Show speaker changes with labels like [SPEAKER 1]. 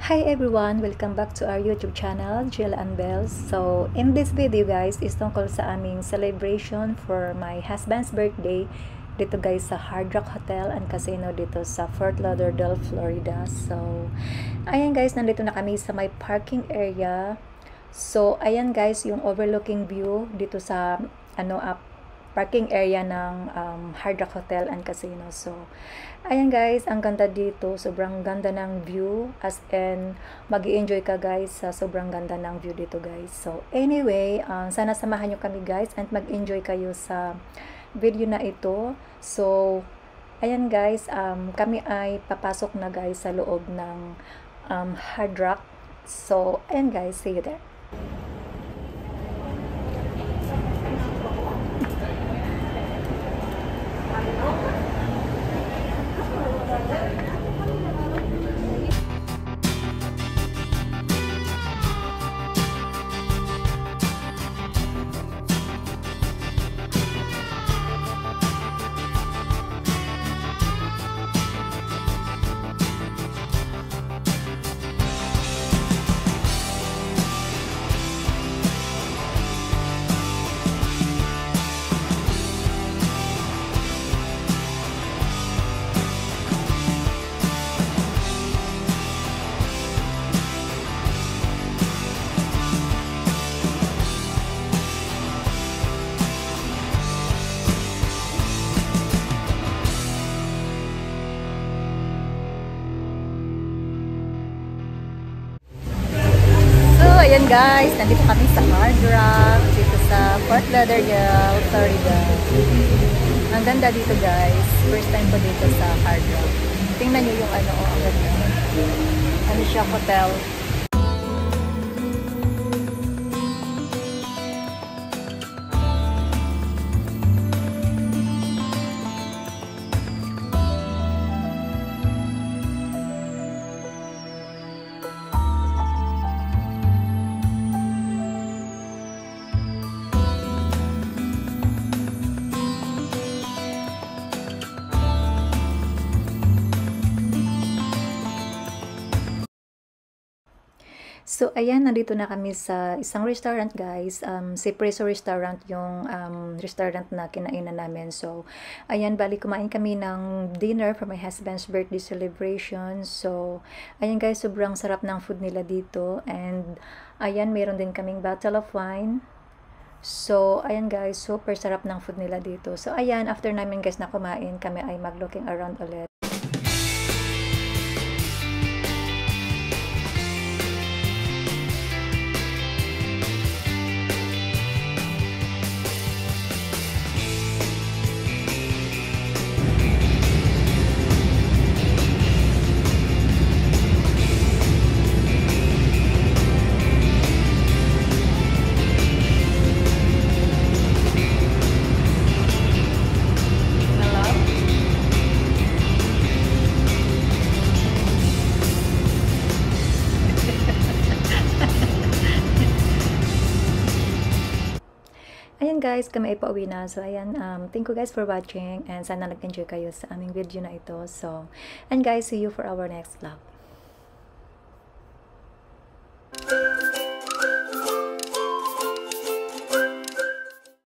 [SPEAKER 1] Hi everyone! Welcome back to our YouTube channel, Jill and Bells. So, in this video guys, is tungkol sa aming celebration for my husband's birthday dito guys sa Hard Rock Hotel and Casino dito sa Fort Lauderdale, Florida. So, ayan guys, nandito na kami sa may parking area. So, ayan guys, yung overlooking view dito sa parking area ng Hard Rock Hotel and Casino. So, ayan guys, ang ganda dito. Sobrang ganda ng view. As in, mag-i-enjoy ka guys sa sobrang ganda ng view dito guys. So, anyway, sana samahan nyo kami guys and mag-enjoy kayo sa video na ito. So, ayan guys, kami ay papasok na guys sa loob ng Hard Rock. So, ayan guys, see you there. Ayan guys, nandito kami sa Hard Rock, dito sa Fort Lauderdale, Florida. Ang ganda dito guys. First time ko dito sa Hard Rock. Tingnan nyo yung ang ganda. Ano siya, hotel. So, ayan, nandito na kami sa isang restaurant, guys. Si Preso Restaurant yung restaurant na kinainan namin. So, ayan, bali kumain kami ng dinner for my husband's birthday celebration. So, ayan guys, sobrang sarap ng food nila dito. And, ayan, meron din kaming bottle of wine. So, ayan guys, super sarap ng food nila dito. So, ayan, after namin guys na kumain, kami ay mag-looking around ulit. Ayan guys, kami ay pauwi na. So ayan, thank you guys for watching and sana nag-enjoy kayo sa aming video na ito. So, and guys, see you for our next vlog.